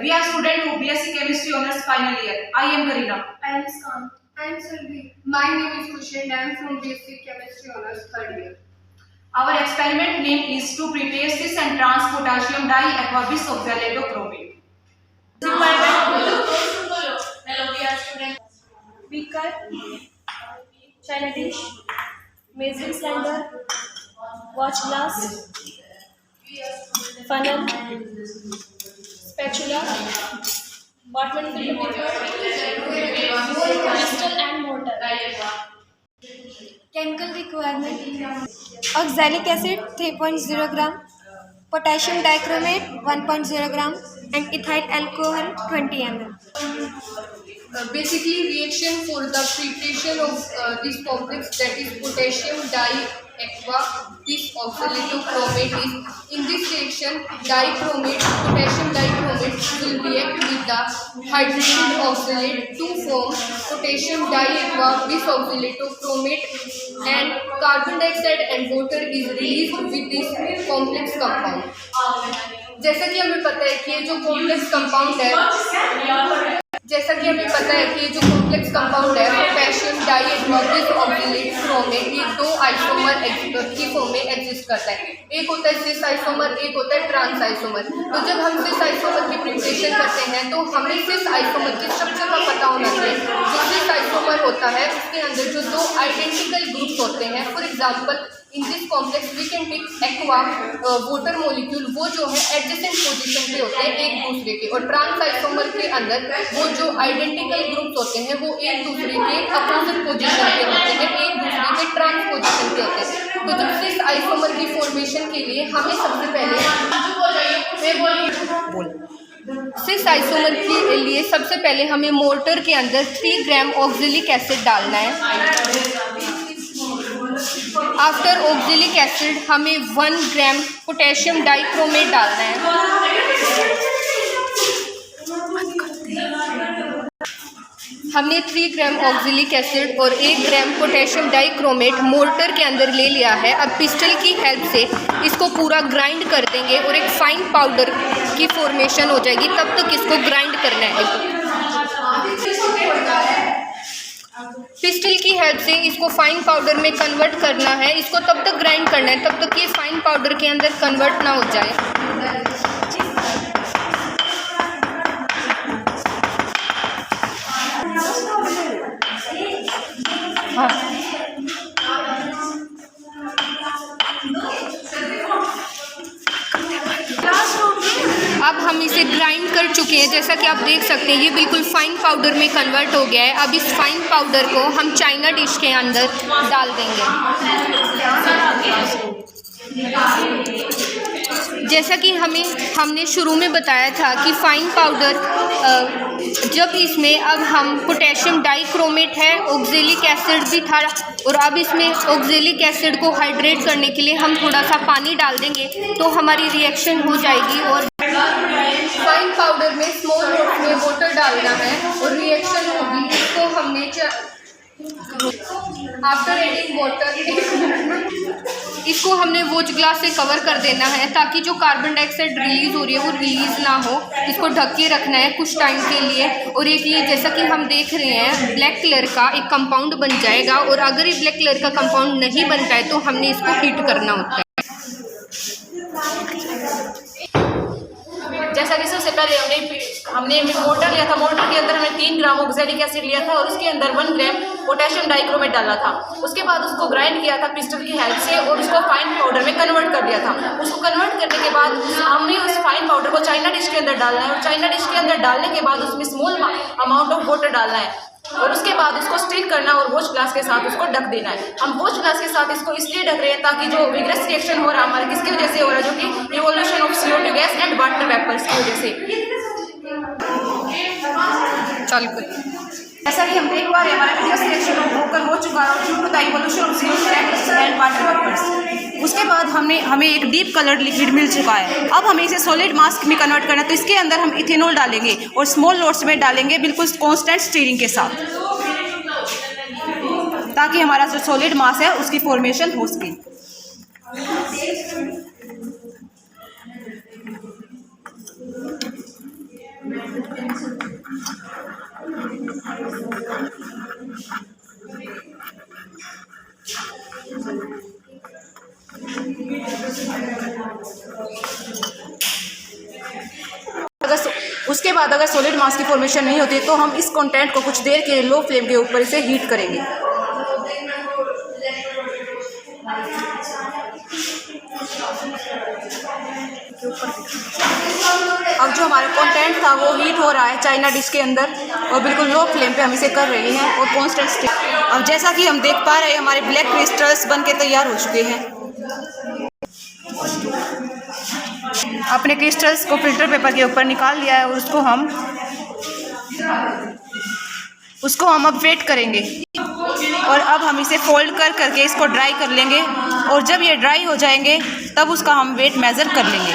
We are student of BSc Chemistry Honors final year. I am Karina. I am Skan. I am Salvi. My name is Kushi and I am from BSc Chemistry Honors third year. Our experiment name is to prepare cis and trans potassium diaquabis oxalate. Hello, we are students. Beaker, china dish, measuring cylinder, watch glass, funnel, spatula, bottom filter paper, crystal and mortar. Chemical requirement: oxalic acid 3.0 gram, potassium dichromate 1.0 gram, and ethyl alcohol 20 ml. Basically, reaction for the preparation of this complex, that is potassium diaquabis oxalate is, in this reaction potassium dichromate will react with the hydrated oxalate to form potassium diaquabis oxalate and carbon dioxide and water is released with this complex compound. जैसा कि हमें पता है कि ये जो complex compound है potassium dichromate oxalate chromate, ये दो आइसोमर की फॉर्म में एग्जिस्ट करता है। एक होता है सिस आइसोमर, एक होता है ट्रांस आइसोमर। तो जब हम सिस आइसोमर की प्रिपरेशन करते हैं तो हमें सिस आइसोमर की स्ट्रक्चर का पता होना चाहिए। जो सिस आइसोमर होता है उसके अंदर जो दो आइडेंटिकल ग्रुप्स होते हैं, for example in this complex we can take aqua water molecule, वो जो है एडजेसेंट पोजीशन पे होते हैं एक दूसरे के, और ट्रांस आइसोमर के अंदर वो जो आइडेंटिकल ग्रुप्स होते हैं वो एक दूसरे के अपोजिट पोजीशन पे होते हैं, एक दूसरे के ट्रांस पोजीशन पे होते हैं। तो जब सिस आइसोमर की फॉर्मेशन के लिए हमें सबसे पहले सिस आइसोमर के लिए सबसे पहले हमें मोर्टर के अंदर 3 ग्राम ऑक्जेलिक एसिड डालना है। आफ्टर ऑक्जेलिक एसिड हमें 1 ग्राम पोटेशियम डाइक्रोमेट डालना है। हमने 3 ग्राम ऑक्जेलिक एसिड और 1 ग्राम पोटेशियम डाइक्रोमेट मोर्टर के अंदर ले लिया है। अब पिस्टल की हेल्प से इसको पूरा ग्राइंड कर देंगे और एक फाइन पाउडर की फॉर्मेशन हो जाएगी, तब तक इसको ग्राइंड करना है। पिस्टल की हेल्प से इसको फाइन पाउडर में कन्वर्ट करना है। इसको तब तक ग्राइंड करना है तब तक ये फाइन पाउडर के अंदर कन्वर्ट ना हो जाए। हाँ। अब हम इसे ग्राइंड कर चुके हैं, जैसा कि आप देख सकते हैं ये बिल्कुल फाइन पाउडर में कन्वर्ट हो गया है। अब इस फाइन पाउडर को हम चाइना डिश के अंदर डाल देंगे। जैसा कि हमने शुरू में बताया था कि फाइन पाउडर जब इसमें अब हम पोटेशियम डाइक्रोमेट है, ऑक्जेलिक एसिड भी था, और अब इसमें ऑक्जेलिक एसिड को हाइड्रेट करने के लिए हम थोड़ा सा पानी डाल देंगे तो हमारी रिएक्शन हो जाएगी। और फाइन पाउडर में स्मॉल नोट में वाटर डालना है और रिएक्शन होगी। इसको हमने आफ्टर एडिंग वाटर इसको हमने वॉच ग्लास से कवर कर देना है ताकि जो कार्बन डाइऑक्साइड रिलीज हो रही है वो रिलीज ना हो। इसको ढक के रखना है कुछ टाइम के लिए। और एक ये जैसा कि हम देख रहे हैं ब्लैक कलर का एक कंपाउंड बन जाएगा, और अगर ये ब्लैक कलर का कंपाउंड नहीं बनता है तो हमने इसको हीट करना होता है। जैसा कि सबसे पहले हमने मोर्टर लिया था। मोर्टर के अंदर हमने 3 ग्राम ऑक्जेलिक एसिड लिया था और उसके अंदर 1 ग्राम पोटेशियम डाइक्रोमेट डाला था। उसके बाद उसको ग्राइंड किया था पिस्टल की हेल्प से और उसको फाइन पाउडर में कन्वर्ट कर दिया था। उसको कन्वर्ट करने के बाद हमने उस फाइन पाउडर को चाइना डिश के अंदर डालना है, और चाइना डिश के अंदर डालने के बाद उसमें स्मॉल अमाउंट ऑफ वाटर डालना है, और उसके बाद उसको स्टिक करना और वॉच ग्लास के साथ उसको ढक देना है। हम वॉच ग्लास के साथ इसको इसलिए ढक रहे हैं ताकि जो विग्रस रिएक्शन हो रहा है हमारे किसकी वजह से हो रहा है, जो कि evolution of CO2 gas and water vapours की वजह से। जैसा कि हम देख पा रहे हैं हमारा विग्रस रिएक्शन होकर हो चुका है due to the evolution of CO2 gas and water vapours. उसके बाद हमें एक डीप कलर्ड लिक्विड मिल चुका है। अब हमें इसे सॉलिड मास्क में कन्वर्ट करना है, तो इसके अंदर हम इथेनॉल डालेंगे और स्मॉल लोड्स में डालेंगे बिल्कुल कांस्टेंट स्टीयरिंग के साथ, ताकि हमारा जो सॉलिड मास है उसकी फॉर्मेशन हो सके। उसके बाद अगर सॉलिड मास की फॉर्मेशन नहीं होती तो हम इस कंटेंट को कुछ देर के लिए लो फ्लेम के ऊपर इसे हीट करेंगे। अब जो हमारा कंटेंट था वो हीट हो रहा है चाइना डिश के अंदर और बिल्कुल लो फ्लेम पे हम इसे कर रहे हैं और कांस्टेंट स्टीम। अब जैसा कि हम देख पा रहे हैं हमारे ब्लैक क्रिस्टल्स बन के तैयार हो चुके हैं। अपने क्रिस्टल्स को फिल्टर पेपर के ऊपर निकाल लिया है और उसको हम अब वेट करेंगे और अब हम इसे फोल्ड करके इसको ड्राई कर लेंगे और जब ये ड्राई हो जाएंगे तब उसका हम वेट मेज़र कर लेंगे।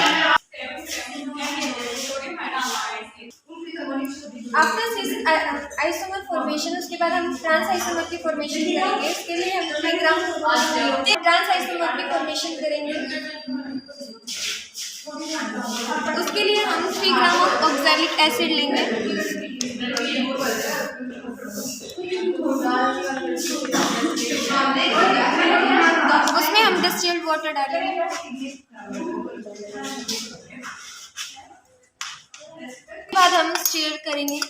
आफ्टर दिस आइसोमर फॉर्मेशन उसके बाद हम ट्रांस आइसोमर की फॉर्मेशन करेंगे। इसके लिए हम 3 ग्राम ट्रांस आइसोमर की फॉर्मेशन करेंगे। उसके लिए हम 3 ग्राम ऑफ ऑक्सैलिक एसिड लेंगे। उसमें हम डिस्टिल्ड वाटर डालेंगे। उसके बाद हम स्टीर करेंगे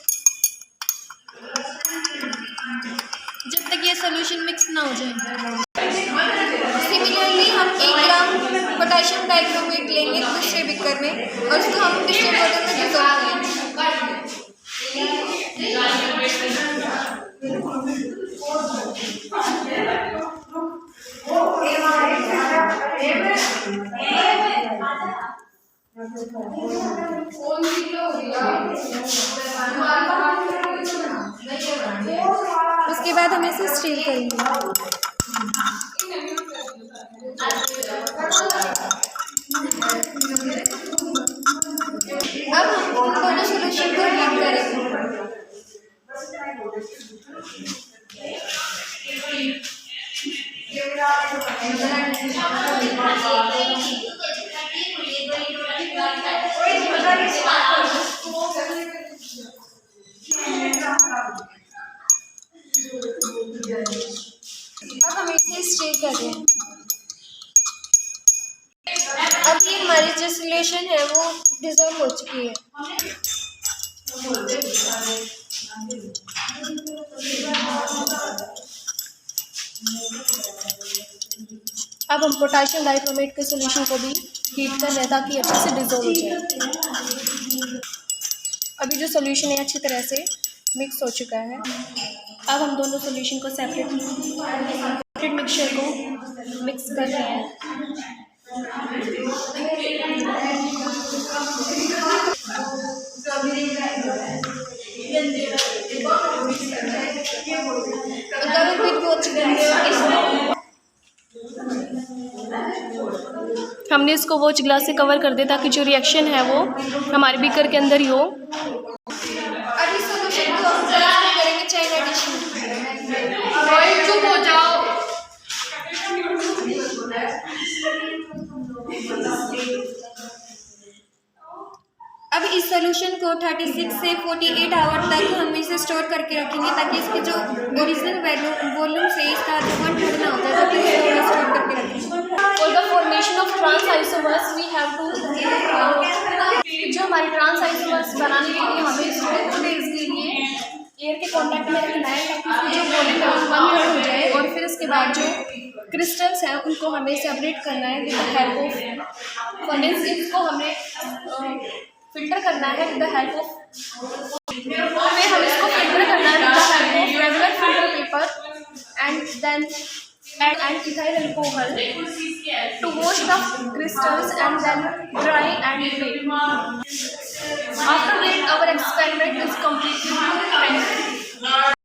जब तक ये सॉल्यूशन मिक्स ना हो जाए। सिमिलरली हम 1 ग्राम पोटेशियम डाइक्रोमेट लेंगे दूसरे बीकर में और उसको हम डिस्टिल्ड वाटर में डिसॉल्व करेंगे। उसके बाद हम इसे स्टीर करेंगे। अब हम दोनों सॉल्यूशन को हीट करेंगे। अब हम इसे स्टीर कर रहे हैं। अब ये हमारी जो सॉल्यूशन है वो डिसॉल्व हो चुकी है। अब हम पोटेशियम डाइक्रोमेट के सॉल्यूशन को भी हीट कर रहे हैं ताकि अच्छे से डिसॉल्व हो जाए। अभी जो सॉल्यूशन है अच्छी तरह से मिक्स हो चुका है। अब हम दोनों सॉल्यूशन को सेपरेट मिक्सचर को मिक्स कर रहे हैं। हमने इसको वॉच ग्लास से कवर कर दिया ताकि जो रिएक्शन है वो हमारे बीकर के अंदर ही हो। अभी सॉल्यूशन को हम करेंगे चाइना डिश में। चुप हो जाओ। अब इस सॉल्यूशन को 36 से 48 आवर तक हम इसे स्टोर करके रखेंगे ताकि इसके जो ओरिजिनल वॉल्यूम से इसका जो 1/3 ना हो जाए, तब इसको स्टोर करके रखेंगे। For the formation of trans isomers we have to जो हमारे ट्रांस आइसोमर्स बनाने के लिए हमें इसको 2 डेज के लिए एयर के कांटेक्ट में रखना है ताकि जो वॉल्यूम है वो 1 मीटर हो जाए और फिर उसके बाद जो क्रिस्टल्स हैं उनको हमें सेपरेट करना है with the help of furnace. इसको हमें फिल्टर करना है विद द हेल्प ऑफ हम इसको फिल्टर करना है with the help of regular filter paper and then add ethyl alcohol to wash the crystals and then dry and bake. After that our experiment is completely finished.